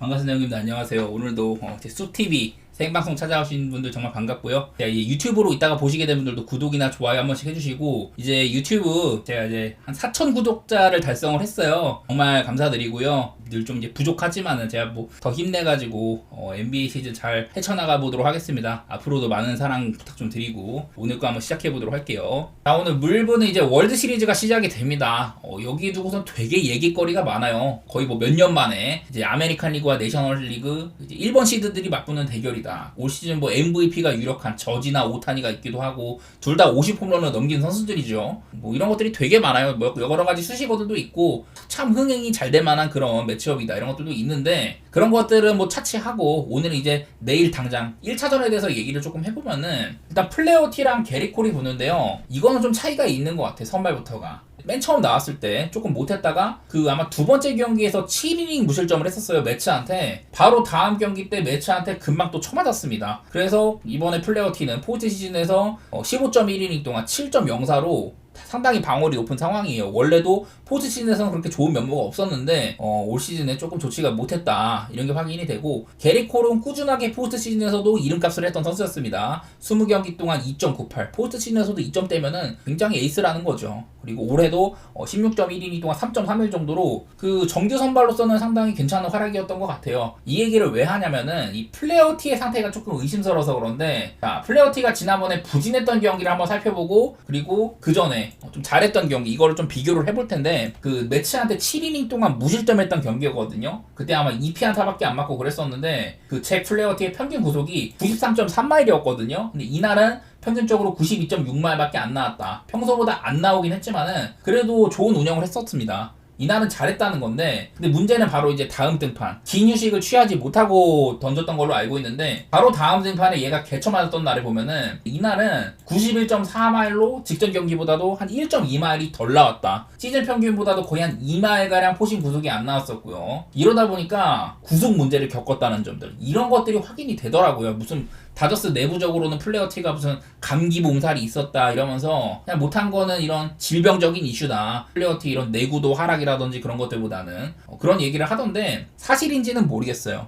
반갑습니다 형님들. 안녕하세요. 오늘도 제 쑥TV 생방송 찾아오신 분들 정말 반갑고요. 제가 이제 유튜브로 이따가 보시게 된 분들도 구독이나 좋아요 한 번씩 해주시고, 이제 유튜브 제가 이제 한 4,000 구독자를 달성을 했어요. 정말 감사드리고요. 늘 좀 이제 부족하지만은 제가 뭐 더 힘내가지고 NBA 시즌 잘 헤쳐나가 보도록 하겠습니다. 앞으로도 많은 사랑 부탁 좀 드리고 오늘 거 한번 시작해 보도록 할게요. 자, 오늘 물분은 이제 월드 시리즈가 시작이 됩니다. 여기 두고선 되게 얘기거리가 많아요. 거의 뭐 몇 년 만에 이제 아메리칸 리그와 내셔널 리그 이제 1번 시드들이 맞붙는 대결이다. 올 시즌 뭐 MVP가 유력한 저지나 오타니가 있기도 하고 둘 다 50홈런을 넘긴 선수들이죠. 뭐 이런 것들이 되게 많아요. 뭐 여러 가지 수식어들도 있고 참 흥행이 잘 될 만한 그런 매치업이다 이런 것들도 있는데, 그런 것들은 뭐 차치하고 오늘은 이제 내일 당장 1차전에 대해서 얘기를 조금 해보면은, 일단 플레어 T랑 게리 콜이 붙는데요. 이거는 좀 차이가 있는 것 같아. 선발부터가 맨 처음 나왔을 때 조금 못했다가 그 아마 두 번째 경기에서 7이닝 무실점을 했었어요. 매츠한테. 바로 다음 경기 때 매츠한테 금방 또 쳐맞았습니다. 그래서 이번에 플레어 T는 포스트 시즌에서 15.1이닝 동안 7.04로 상당히 방어율이 높은 상황이에요. 원래도 포스트 시즌에서는 그렇게 좋은 면모가 없었는데 올 시즌에 조금 좋지가 못했다 이런 게 확인이 되고, 게리 콜은 꾸준하게 포스트 시즌에서도 이름값을 했던 선수였습니다. 20경기 동안 2.98, 포스트 시즌에서도 2점대면은 굉장히 에이스라는 거죠. 그리고 올해도 16.1이닝 동안 3.31 정도로 그 정규 선발로서는 상당히 괜찮은 활약이었던 것 같아요. 이 얘기를 왜 하냐면은 이 플레어 T의 상태가 조금 의심스러워서 그런데, 자, 플레어 T가 지난번에 부진했던 경기를 한번 살펴보고, 그리고 그 전에 좀 잘했던 경기 이거를 좀 비교를 해볼 텐데, 그 매치한테 7이닝 동안 무실점했던 경기였거든요. 그때 아마 2피안타밖에 안 맞고 그랬었는데 그 잭 플레어 T의 평균 구속이 93.3마일이었거든요. 근데 이날은 평균적으로 92.6마일밖에 안 나왔다. 평소보다 안 나오긴 했지만은 그래도 좋은 운영을 했었습니다. 이날은 잘했다는 건데, 근데 문제는 바로 이제 다음 등판 긴 휴식을 취하지 못하고 던졌던 걸로 알고 있는데, 바로 다음 등판에 얘가 개쳐 맞았던 날을 보면은 이날은 91.4마일로 직전 경기보다도 한 1.2마일이 덜 나왔다. 시즌 평균보다도 거의 한 2마일가량 포심 구속이 안 나왔었고요. 이러다 보니까 구속 문제를 겪었다는 점들, 이런 것들이 확인이 되더라고요. 무슨 다저스 내부적으로는 플레어 T가 무슨 감기 몸살이 있었다 이러면서 그냥 못한 거는 이런 질병적인 이슈다. 플레어 T 이런 내구도 하락이라든지 그런 것들보다는 그런 얘기를 하던데, 사실인지는 모르겠어요.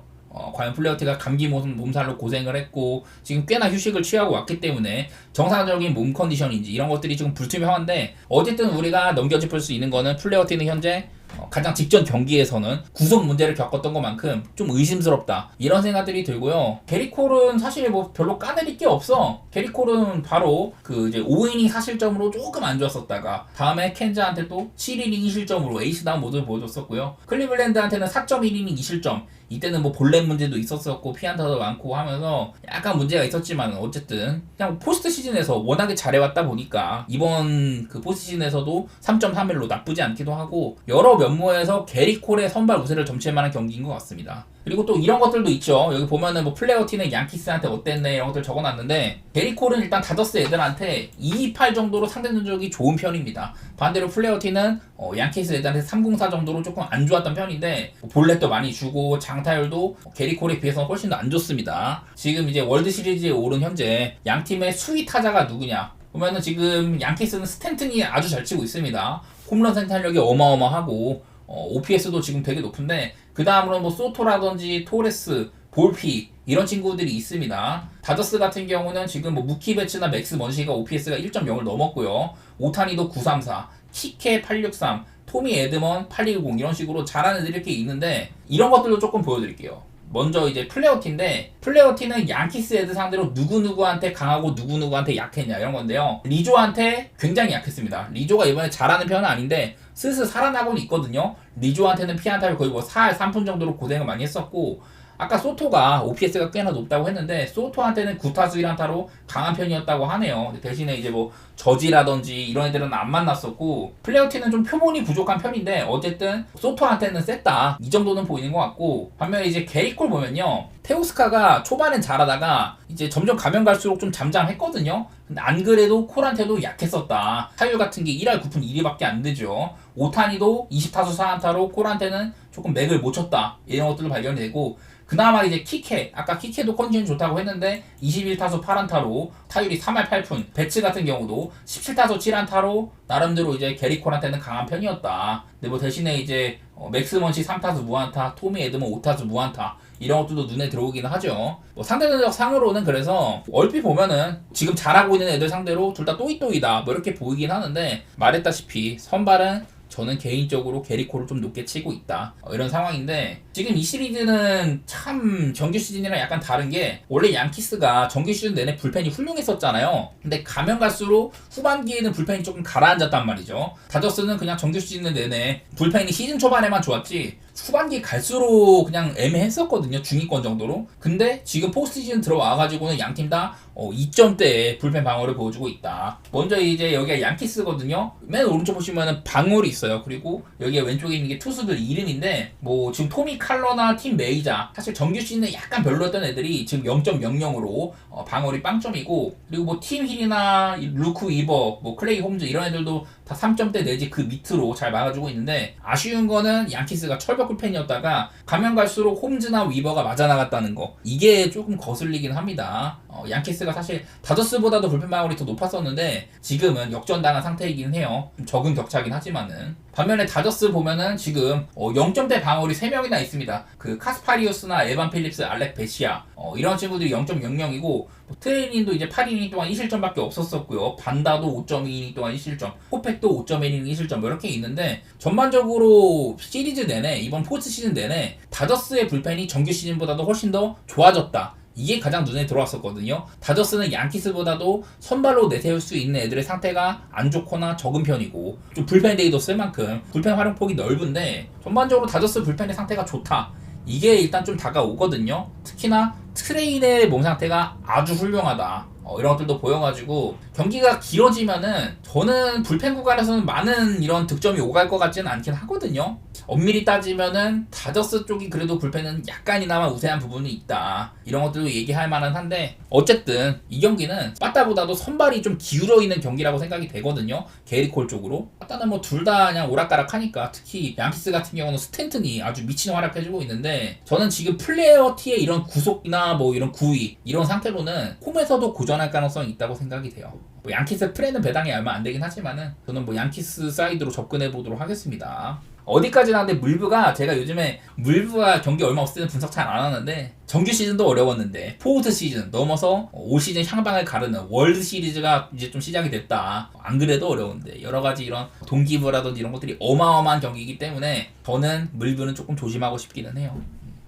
과연 플레어 T가 감기 몸살로 고생을 했고 지금 꽤나 휴식을 취하고 왔기 때문에 정상적인 몸 컨디션인지 이런 것들이 지금 불투명한데, 어쨌든 우리가 넘겨짚을 수 있는 거는 플레어 T는 현재 가장 직전 경기에서는 구속 문제를 겪었던 것만큼 좀 의심스럽다 이런 생각들이 들고요. 게리 콜은 사실 뭐 별로 까내릴 게 없어. 게리 콜은 바로 그 이제 5이닝 사실점으로 조금 안 좋았었다가 다음에 켄자한테 또 7이닝 2실점으로 에이스다운 모습을 보여줬었고요. 클리블랜드한테는 4.1이닝 2실점, 이때는 뭐 볼넷 문제도 있었었고 피안타도 많고 하면서 약간 문제가 있었지만 어쨌든 그냥 포스트 시즌에서 워낙에 잘해왔다 보니까 이번 그 포스트 시즌에서도 3.31로 나쁘지 않기도 하고, 여러 면모에서 게리 콜의 선발 우세를 점칠 만한 경기인 것 같습니다. 그리고 또 이런 것들도 있죠. 여기 보면은 뭐 플레어 T는 양키스한테 어땠네 이런 것들 적어놨는데, 게리 콜은 일단 다저스 애들한테 228 정도로 상대 전적이 좋은 편입니다. 반대로 플레어 T는 양키스 애들한테 304 정도로 조금 안 좋았던 편인데, 볼넷도 많이 주고 장타율도 게리 콜에 비해서 훨씬 더 안 좋습니다. 지금 이제 월드 시리즈에 오른 현재 양 팀의 수위 타자가 누구냐 보면은, 지금 양키스는 스탠튼이 아주 잘 치고 있습니다. 홈런 생산력이 어마어마하고 OPS도 지금 되게 높은데, 그 다음으로 뭐 소토라든지 토레스, 볼피 이런 친구들이 있습니다. 다저스 같은 경우는 지금 뭐 무키 베츠나 맥스 먼시가 OPS가 1.0을 넘었고요. 오타니도 934, 키케 863, 토미 에드먼 810 이런 식으로 잘하는 애들이 이렇게 있는데, 이런 것들도 조금 보여드릴게요. 먼저 이제 플레어 T인데, 플레어 T는 양키스 애들 상대로 누구누구한테 강하고 누구누구한테 약했냐 이런 건데요. 리조한테 굉장히 약했습니다. 리조가 이번에 잘하는 편은 아닌데 슬슬 살아나고는 있거든요. 리조한테는 피안타를 거의 뭐 4할 3푼 정도로 고생을 많이 했었고, 아까 소토가 OPS가 꽤나 높다고 했는데 소토한테는 9타수 1안타로 강한 편이었다고 하네요. 대신에 이제 뭐 저지라든지 이런 애들은 안 만났었고, 플레어 T는 좀 표본이 부족한 편인데 어쨌든 소토한테는 셌다 이 정도는 보이는 것 같고, 반면에 이제 게리 콜 보면요, 테오스카가 초반엔 잘하다가 이제 점점 가면 갈수록 좀 잠잠했거든요. 근데 안 그래도 콜한테도 약했었다. 타율 같은 게 1할 9푼 1리밖에 안 되죠. 오타니도 20타수 4안타로 콜한테는 조금 맥을 못 쳤다 이런 것들도 발견이 되고, 그나마 이제 키케, 아까 키케도 컨디션이 좋다고 했는데 21타수 8안타로 타율이 3할 8푼, 배츠 같은 경우도 17타수 7안타로 나름대로 이제 게리콜한테는 강한 편이었다. 근데 뭐 대신에 이제 맥스먼시 3타수 무안타, 토미 에드먼 5타수 무안타 이런 것들도 눈에 들어오기는 하죠. 뭐 상대적 상으로는 그래서 얼핏 보면은 지금 잘하고 있는 애들 상대로 둘 다 또이또이다 뭐 이렇게 보이긴 하는데, 말했다시피 선발은 저는 개인적으로 게리콜을 좀 높게 치고 있다 이런 상황인데, 지금 이 시리즈는 참 정규 시즌이랑 약간 다른 게, 원래 양키스가 정규 시즌 내내 불펜이 훌륭했었잖아요. 근데 가면 갈수록 후반기에는 불펜이 조금 가라앉았단 말이죠. 다저스는 그냥 정규 시즌 내내 불펜이 시즌 초반에만 좋았지 후반기 갈수록 그냥 애매했었거든요. 중위권 정도로. 근데 지금 포스트 시즌 들어와가지고는 양팀 다 2점대의 불펜 방어를 보여주고 있다. 먼저 이제 여기가 양키스거든요. 맨 오른쪽 보시면은 방울이 있어요. 그리고 여기가 왼쪽에 있는 게 투수들 이름인데, 뭐 지금 토미 칼러나 팀 메이자, 사실 정규 시즌에 약간 별로였던 애들이 지금 0.00으로 방울이 빵점이고, 그리고 뭐 팀 힐이나 루크 이버, 뭐 클레이 홈즈 이런 애들도 다 3점대 내지 그 밑으로 잘 막아주고 있는데, 아쉬운 거는 양키스가 철벽 불펜이었다가 가면 갈수록 홈즈나 위버가 맞아 나갔다는 거, 이게 조금 거슬리긴 합니다. 양키스가 사실 다저스보다도 불펜 방울이 더 높았었는데 지금은 역전당한 상태이긴 해요. 좀 적은 격차긴 하지만은. 반면에 다저스 보면은 지금 0점대 방울이 3명이나 있습니다. 그 카스파리우스나 에반 필립스, 알렉 베시아 이런 친구들이 0.00이고, 트레이닝도 이제 8이닝 동안 2실점밖에 없었었고요. 반다도 5.2이닝 동안 2실점, 호팩도 5.1이닝 2실점 이렇게 있는데, 전반적으로 시리즈 내내, 이번 포스트 시즌 내내 다저스의 불펜이 정규 시즌보다도 훨씬 더 좋아졌다. 이게 가장 눈에 들어왔었거든요. 다저스는 양키스보다도 선발로 내세울 수 있는 애들의 상태가 안 좋거나 적은 편이고, 좀 불펜 데이도 쓸 만큼 불펜 활용폭이 넓은데, 전반적으로 다저스 불펜의 상태가 좋다, 이게 일단 좀 다가오거든요. 특히나 트레인의 몸 상태가 아주 훌륭하다 이런 것들도 보여가지고, 경기가 길어지면은 저는 불펜 구간에서는 많은 이런 득점이 오갈 것 같지는 않긴 하거든요. 엄밀히 따지면은 다저스 쪽이 그래도 불펜은 약간이나마 우세한 부분이 있다 이런 것들도 얘기할 만은 한데, 어쨌든 이 경기는 빠따보다도 선발이 좀 기울어 있는 경기라고 생각이 되거든요. 게리콜 쪽으로 빠따는 뭐 둘 다 그냥 오락가락하니까, 특히 양키스 같은 경우는 스탠튼이 아주 미친 활약해주고 있는데, 저는 지금 플레이어 T의 이런 구속이나 뭐 이런 구위 이런 상태로는 홈에서도 고전할 가능성이 있다고 생각이 돼요. 뭐 양키스 프레는 배당이 얼마 안 되긴 하지만은 저는 뭐 양키스 사이드로 접근해 보도록 하겠습니다. 어디까지나. 근데 물브가, 제가 요즘에 물브가 경기 얼마 없을 때는 분석 잘 안 하는데, 정규 시즌도 어려웠는데 포스트 시즌 넘어서 올 시즌 향방을 가르는 월드 시리즈가 이제 좀 시작이 됐다. 안 그래도 어려운데 여러 가지 이런 동기부라든지 이런 것들이 어마어마한 경기이기 때문에 저는 물브는 조금 조심하고 싶기는 해요.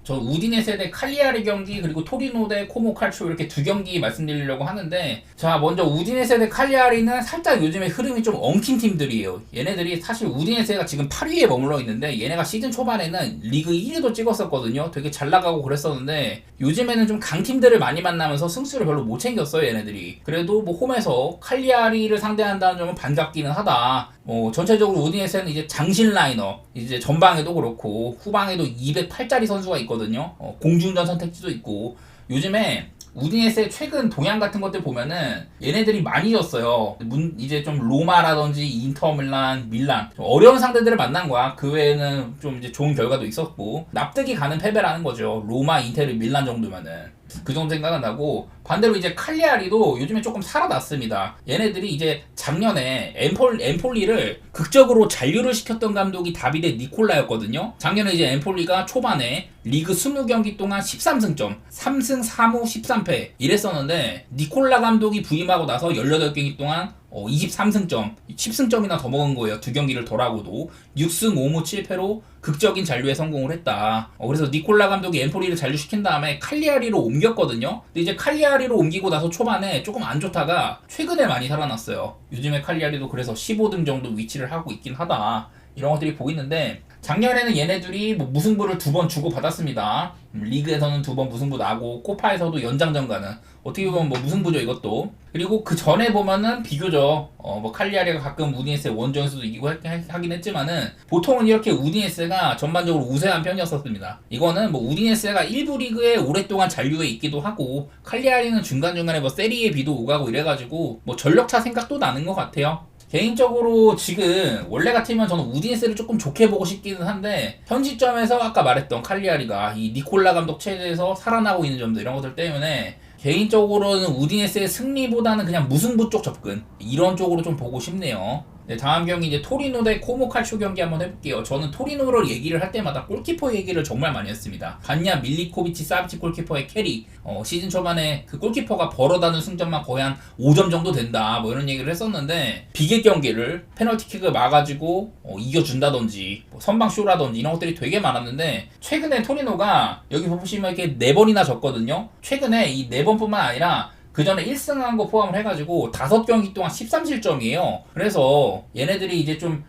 저 우디네세 대 칼리아리 경기, 그리고 토리노 대 코모 칼치오, 이렇게 두 경기 말씀드리려고 하는데, 자 먼저 우디네세 대 칼리아리는 살짝 요즘에 흐름이 좀 엉킨 팀들이에요. 얘네들이 사실 우디네세가 지금 8위에 머물러 있는데, 얘네가 시즌 초반에는 리그 1위도 찍었었거든요. 되게 잘 나가고 그랬었는데 요즘에는 좀 강팀들을 많이 만나면서 승수를 별로 못 챙겼어요 얘네들이. 그래도 뭐 홈에서 칼리아리를 상대한다는 점은 반갑기는 하다. 전체적으로 우디네세는 이제 장신 라이너, 이제 전방에도 그렇고 후방에도 208짜리 선수가 있거든요. 공중전 선택지도 있고, 요즘에 우디네스의 최근 동향 같은 것들 보면은 얘네들이 많이 졌어요. 이제 좀 로마라든지 인터밀란, 밀란 좀 어려운 상대들을 만난 거야. 그 외에는 좀 이제 좋은 결과도 있었고, 납득이 가는 패배라는 거죠. 로마, 인테르, 밀란 정도면은. 그 정도 생각은 나고, 반대로 이제 칼리아리도 요즘에 조금 살아났습니다. 얘네들이 이제 작년에 엠폴리를 극적으로 잔류를 시켰던 감독이 다비데 니콜라였거든요. 작년에 이제 엠폴리가 초반에 리그 20경기 동안 13승점, 3승 3무 13패 이랬었는데, 니콜라 감독이 부임하고 나서 18경기 동안 23승점, 10승점이나 더 먹은 거예요. 두 경기를 덜하고도 6승 5무 7패로 극적인 잔류에 성공을 했다. 그래서 니콜라 감독이 엠포리를 잔류시킨 다음에 칼리아리로 옮겼거든요. 근데 이제 칼리아리로 옮기고 나서 초반에 조금 안 좋다가 최근에 많이 살아났어요. 요즘에 칼리아리도 그래서 15등 정도 위치를 하고 있긴 하다. 이런 것들이 보이는데, 작년에는 얘네들이 뭐 무승부를 2번 주고 받았습니다. 리그에서는 2번 무승부 나고, 코파에서도 연장전 가는, 어떻게 보면 뭐 무승부죠 이것도. 그리고 그 전에 보면은 비교적 뭐 칼리아리가 가끔 우디네스의 원정에서도 이기고 하긴 했지만은, 보통은 이렇게 우디네스가 전반적으로 우세한 편이었었습니다. 이거는 뭐 우디네스가 1부 리그에 오랫동안 잔류해 있기도 하고, 칼리아리는 중간중간에 뭐 세리에 비도 오가고 이래가지고 뭐 전력차 생각도 나는 것 같아요. 개인적으로 지금 원래 같으면 저는 우디네스를 조금 좋게 보고 싶기는 한데 현 시점에서 아까 말했던 칼리아리가 이 니콜라 감독 체제에서 살아나고 있는 점들 이런 것들 때문에 개인적으로는 우디네스의 승리보다는 그냥 무승부 쪽 접근 이런 쪽으로 좀 보고 싶네요. 네, 다음 경기 이제 토리노 대 코모 칼쇼 경기 한번 해볼게요. 저는 토리노를 얘기를 할 때마다 골키퍼 얘기를 정말 많이 했습니다. 반냐 밀리코비치 사비치 골키퍼의 캐리 시즌 초반에 그 골키퍼가 벌어다는 승점만 거의 한 5점 정도 된다 뭐 이런 얘기를 했었는데 비계 경기를 페널티킥을 막아가지고 이겨준다든지 뭐 선방쇼라든지 이런 것들이 되게 많았는데 최근에 토리노가 여기 보시면 이렇게 4번이나 졌거든요. 최근에 이 4번뿐만 아니라 그 전에 1승한 거 포함을 해가지고 5경기 동안 13실점이에요. 그래서 얘네들이 이제 좀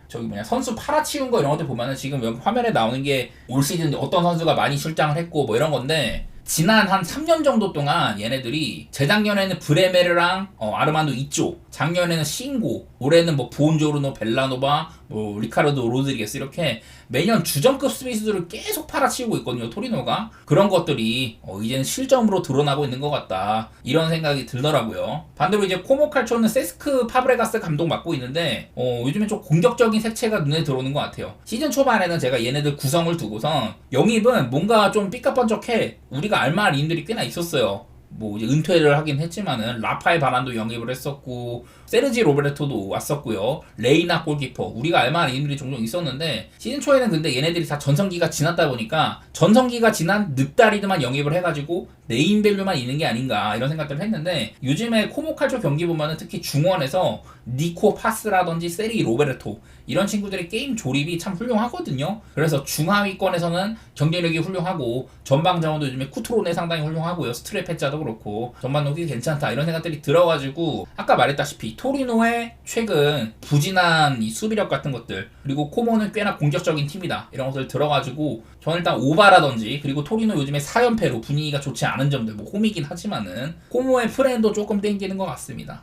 선수 팔아치운 거 이런 것들 보면은 지금 여기 화면에 나오는 게 올 시즌 어떤 선수가 많이 출장을 했고 뭐 이런 건데 지난 한 3년 정도 동안 얘네들이 재작년에는 브레메르랑 아르만도 이쪽, 작년에는 싱고, 올해는 뭐 부온조르노, 벨라노바, 뭐 리카르도 로드리게스 이렇게 매년 주전급 수비수들을 계속 팔아치우고 있거든요. 토리노가 그런 것들이 이제는 실점으로 드러나고 있는 것 같다 이런 생각이 들더라고요. 반대로 이제 코모 칼초는 세스크 파브레가스 감독 맡고 있는데 요즘에 좀 공격적인 색채가 눈에 들어오는 것 같아요. 시즌 초반에는 제가 얘네들 구성을 두고선 영입은 뭔가 좀 삐까뻔쩍해 우리가 알만한 인들이 꽤나 있었어요. 뭐 이제 은퇴를 하긴 했지만은 라파엘 바란도 영입을 했었고 세르지 로베르토도 왔었고요. 레이나 골키퍼 우리가 알만한 이름들이 종종 있었는데 시즌 초에는 근데 얘네들이 다 전성기가 지났다 보니까 전성기가 지난 늑다리드만 영입을 해가지고 네임밸류만 있는 게 아닌가 이런 생각들을 했는데 요즘에 코모칼초 경기 보면은 특히 중원에서 니코 파스라든지 세리 로베르토 이런 친구들의 게임 조립이 참 훌륭하거든요. 그래서 중하위권에서는 경쟁력이 훌륭하고 전방 자원도 요즘에 쿠트로네 상당히 훌륭하고요. 스트레페자도 그렇고 전반도 꽤 괜찮다 이런 생각들이 들어가지고 아까 말했다시피 토리노의 최근 부진한 이 수비력 같은 것들 그리고 코모는 꽤나 공격적인 팀이다 이런 것들 들어가지고 저는 일단 오바라든지 그리고 토리노 요즘에 4연패로 분위기가 좋지 않은 점들 뭐 홈이긴 하지만은 코모의 프렌도 조금 땡기는 것 같습니다.